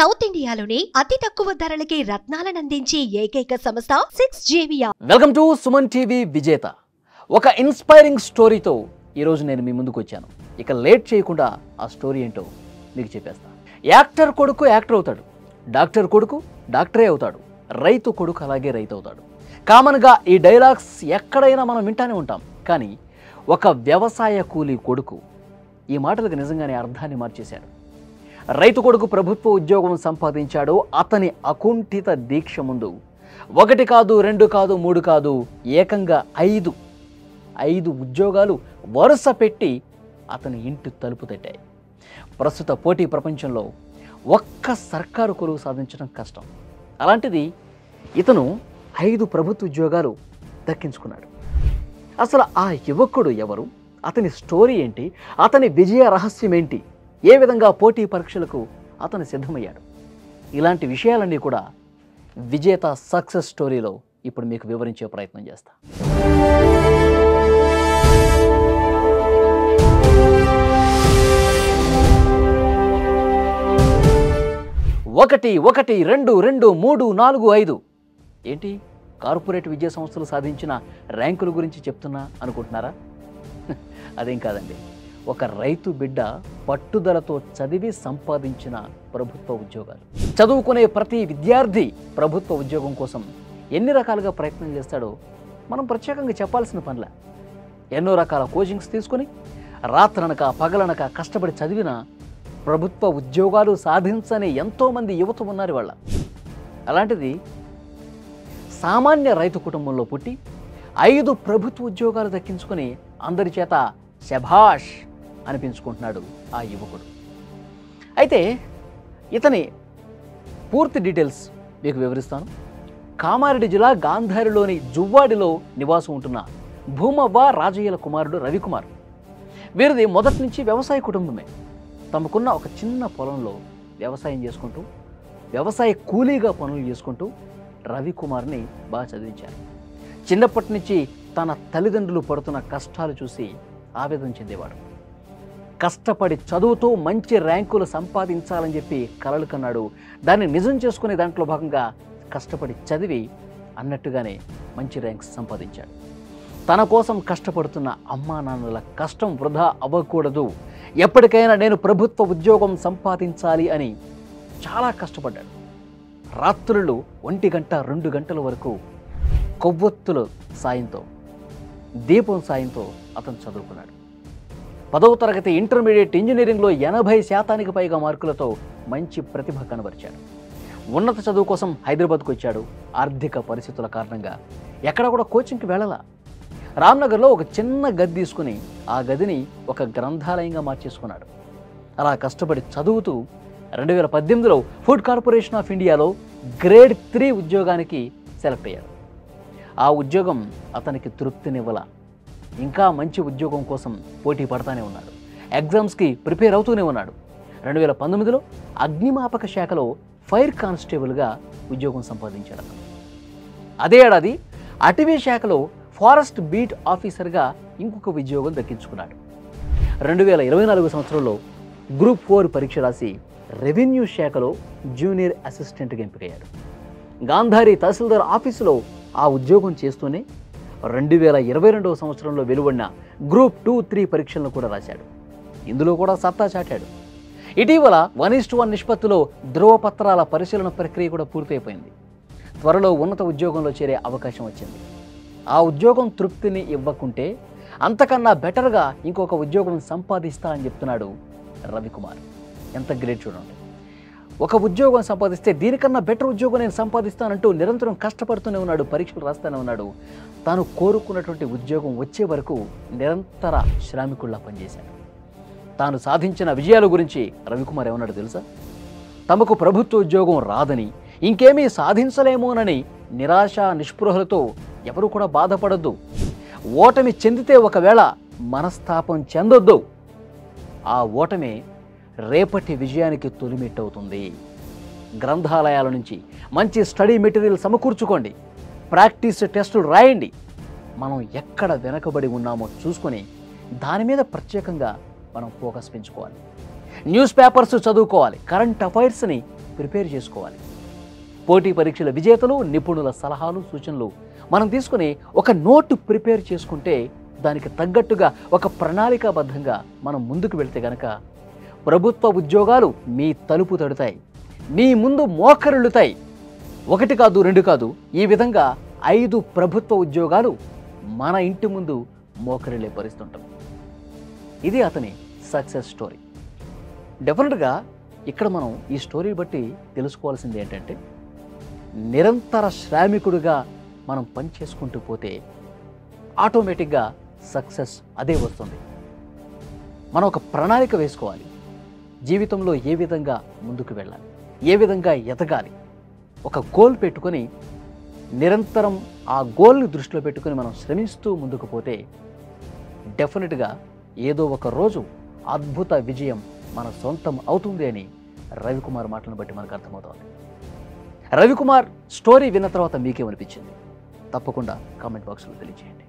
South ఇండియాలోనే అతి తక్కువ ధరలకి రత్నాలనందించే ఏకైక సంస్థ 6JVR. Welcome to Suman TV విజేత. ఒక ఇన్స్పైరింగ్ స్టోరీతో ఈరోజు నేను మీ ముందుకు వచ్చాను. ఇక లేట్ చేయకుండా ఆ స్టోరీ ఏంటో మీకు చెప్పేస్తా. యాక్టర్ కొడుకు యాక్టర్ అవుతాడు, డాక్టర్ కొడుకు డాక్టరే అవుతాడు, రైతు కొడుకు అలాగే రైతు అవుతాడు. కామన్గా ఈ డైలాగ్స్ ఎక్కడైనా మనం వింటానే ఉంటాం. కానీ ఒక వ్యవసాయ కూలీ కొడుకు ఈ మాటలకు నిజంగానే అర్థాన్ని మార్చేశాడు. రైతు కొడుకు ప్రభుత్వ ఉద్యోగం సంపాదించాడు. అతని అకుంఠిత దీక్ష ముందు 1 కాదు 2 కాదు 3 కాదు ఏకంగా 5 ఉద్యోగాలు వరుస పెట్టి అతని ఇంటి తలుపు తట్టాయి. ప్రస్తుత పోటీ ప్రపంచంలో ఒక్క సర్కారు కొలువు సాధించడం కష్టం. అలాంటిది ఇతను 5 ప్రభుత్వ ఉద్యోగాలు దక్కించుకున్నాడు. అసలు ఆ యువకుడు ఎవరు, అతని స్టోరీ ఏంటి, అతని విజయ రహస్యం ఏంటి, ఏ విధంగా పోటీ పరీక్షలకు అతను సిద్ధమయ్యాడు, ఇలాంటి విషయాలన్నీ కూడా విజేత సక్సెస్ స్టోరీలో ఇప్పుడు మీకు వివరించే ప్రయత్నం చేస్తా. ఒకటి 2 2 3 4 5 ఏంటి కార్పొరేట్ విద్యా సంస్థలు సాధించిన ర్యాంకుల గురించి చెప్తున్నా అనుకుంటున్నారా? అదేం కాదండి. ఒక రైతు బిడ్డ పట్టుదలతో చదివి సంపాదించిన ప్రభుత్వ ఉద్యోగాలు. చదువుకునే ప్రతి విద్యార్థి ప్రభుత్వ ఉద్యోగం కోసం ఎన్ని రకాలుగా ప్రయత్నం చేస్తాడో మనం ప్రత్యేకంగా చెప్పాల్సిన పనిలే. ఎన్నో రకాల కోచింగ్స్ తీసుకుని రాత్రనక పగలనక కష్టపడి చదివిన ప్రభుత్వ ఉద్యోగాలు సాధించని ఎంతోమంది యువత ఉన్నారు వాళ్ళ. అలాంటిది సామాన్య రైతు కుటుంబంలో పుట్టి 5 ప్రభుత్వ ఉద్యోగాలు దక్కించుకొని అందరి చేత శభాష్ అనిపించుకుంటున్నాడు ఆ యువకుడు. అయితే ఇతని పూర్తి డీటెయిల్స్ మీకు వివరిస్తాను. కామారెడ్డి జిల్లా గాంధారిలోని జువ్వాడిలో నివాసం ఉంటున్న భూమవ్వ రాజయ్యల కుమారుడు రవికుమార్. వీరిది మొదటి నుంచి వ్యవసాయ కుటుంబమే. తమకున్న ఒక చిన్న పొలంలో వ్యవసాయం చేసుకుంటూ వ్యవసాయ కూలీగా పనులు చేసుకుంటూ రవికుమార్ని బాగా చదివించారు. చిన్నప్పటి నుంచి తన తల్లిదండ్రులు పడుతున్న కష్టాలు చూసి ఆవేదన చెందేవాడు. కష్టపడి చదువుతూ మంచి ర్యాంకులు సంపాదించాలని చెప్పి కలలు కన్నాడు. దాన్ని నిజం చేసుకునే దాంట్లో భాగంగా కష్టపడి చదివి అన్నట్టుగానే మంచి ర్యాంక్స్ సంపాదించాడు. తన కోసం కష్టపడుతున్న అమ్మా నాన్నల కష్టం వృధా అవ్వకూడదు, ఎప్పటికైనా నేను ప్రభుత్వ ఉద్యోగం సంపాదించాలి అని చాలా కష్టపడ్డాడు. రాత్రులు 1 గంట 2 గంటల వరకు కొవ్వొత్తుల సాయంతో, దీపం సాయంతో అతను చదువుకున్నాడు. 10వ తరగతి ఇంటర్మీడియట్ ఇంజనీరింగ్లో 80% పైగా మార్కులతో మంచి ప్రతిభ కనబరిచాడు. ఉన్నత చదువు కోసం హైదరాబాద్కు వచ్చాడు. ఆర్థిక పరిస్థితుల కారణంగా ఎక్కడ కూడా కోచింగ్కి వెళ్ళాల. రామ్నగర్లో ఒక చిన్న గది తీసుకుని ఆ గదిని ఒక గ్రంథాలయంగా మార్చేసుకున్నాడు. అలా కష్టపడి చదువుతూ 2018లో ఫుడ్ కార్పొరేషన్ ఆఫ్ ఇండియాలో గ్రేడ్ 3 ఉద్యోగానికి సెలెక్ట్ అయ్యాడు. ఆ ఉద్యోగం అతనికి తృప్తినివ్వాల. ఇంకా మంచి ఉద్యోగం కోసం పోటీ పడతానే ఉన్నాడు. ఎగ్జామ్స్కి ప్రిపేర్ అవుతూనే ఉన్నాడు. 2019లో అగ్నిమాపక శాఖలో ఫైర్ కానిస్టేబుల్గా ఉద్యోగం సంపాదించాడు. అదే ఏడాది అటవీ శాఖలో ఫారెస్ట్ బీట్ ఆఫీసర్గా ఇంకొక ఉద్యోగం దక్కించుకున్నాడు. 2024 సంవత్సరంలో గ్రూప్ 4 పరీక్ష రాసి రెవెన్యూ శాఖలో జూనియర్ అసిస్టెంట్గా ఎంపికయ్యాడు. గాంధారి తహసీల్దార్ ఆఫీసులో ఆ ఉద్యోగం చేస్తూనే 2022 సంవత్సరంలో వెలువడిన గ్రూప్ 2, 3 పరీక్షలను కూడా రాశాడు. ఇందులో కూడా సత్తా చాటాడు. ఇటీవల 1:1 నిష్పత్తిలో ధ్రువపత్రాల పరిశీలన ప్రక్రియ కూడా పూర్తయిపోయింది. త్వరలో ఉన్నత ఉద్యోగంలో చేరే అవకాశం వచ్చింది. ఆ ఉద్యోగం తృప్తిని ఇవ్వకుంటే అంతకన్నా బెటర్గా ఇంకొక ఉద్యోగం సంపాదిస్తా అని చెప్తున్నాడు రవికుమార్. ఎంత గ్రేట్ చూడండి. ఒక ఉద్యోగం సంపాదిస్తే దీనికన్నా బెటర్ ఉద్యోగం నేను సంపాదిస్తానంటూ నిరంతరం కష్టపడుతూనే ఉన్నాడు. పరీక్షలు రాస్తూనే ఉన్నాడు. తాను కోరుకున్నటువంటి ఉద్యోగం వచ్చే వరకు నిరంతర శ్రామికుల్లా పనిచేశాడు. తాను సాధించిన విజయాల గురించి రవికుమార్ ఏమన్నాడు తెలుసా? తమకు ప్రభుత్వ ఉద్యోగం రాదని, ఇంకేమీ సాధించలేమోనని నిరాశ నిస్పృహలతో ఎవరు కూడా బాధపడొద్దు. ఓటమి చెందితే ఒకవేళ మనస్తాపం చెందొద్దు. ఆ ఓటమే రేపటి విజయానికి తొలిమెట్టవుతుంది. గ్రంథాలయాల నుంచి మంచి స్టడీ మెటీరియల్ సమకూర్చుకోండి. ప్రాక్టీస్ టెస్టులు రాయండి. మనం ఎక్కడ వెనకబడి ఉన్నామో చూసుకొని దాని మీద ప్రత్యేకంగా మనం ఫోకస్ పెంచుకోవాలి. న్యూస్ పేపర్స్ చదువుకోవాలి. కరెంట్ అఫైర్స్ని ప్రిపేర్ చేసుకోవాలి. పోటీ పరీక్షల విజేతలు, నిపుణుల సలహాలు, సూచనలు మనం తీసుకుని ఒక నోటు ప్రిపేర్ చేసుకుంటే దానికి తగ్గట్టుగా ఒక ప్రణాళికాబద్ధంగా మనం ముందుకు వెళ్తే గనక ప్రభుత్వ ఉద్యోగాలు మీ తలుపు తడుతాయి, మీ ముందు మోకరిల్లుతాయి. 1 కాదు 2 కాదు, ఈ విధంగా 5 ప్రభుత్వ ఉద్యోగాలు మన ఇంటి ముందు మోకరిల్లే పరిస్థితి ఉంటుంది. ఇది అతని సక్సెస్ స్టోరీ. డెఫినెట్గా ఇక్కడ మనం ఈ స్టోరీ బట్టి తెలుసుకోవాల్సింది ఏంటంటే, నిరంతర శ్రామికుడిగా మనం పని చేసుకుంటూ పోతే ఆటోమేటిక్గా సక్సెస్ అదే వస్తుంది. మనం ఒక ప్రణాళిక వేసుకోవాలి. జీవితంలో ఏ విధంగా ముందుకు వెళ్ళాలి, ఏ విధంగా ఎదగాలి, ఒక గోల్ పెట్టుకొని నిరంతరం ఆ గోల్ని దృష్టిలో పెట్టుకొని మనం శ్రమిస్తూ ముందుకు పోతే డెఫినెట్గా ఏదో ఒక రోజు అద్భుత విజయం మన సొంతం అవుతుంది అని రవికుమార్ మాటలను బట్టి మనకు అర్థమవుతుంది. రవికుమార్ స్టోరీ విన్న తర్వాత మీకేమనిపించింది? తప్పకుండా కామెంట్ బాక్స్లో తెలియజేయండి.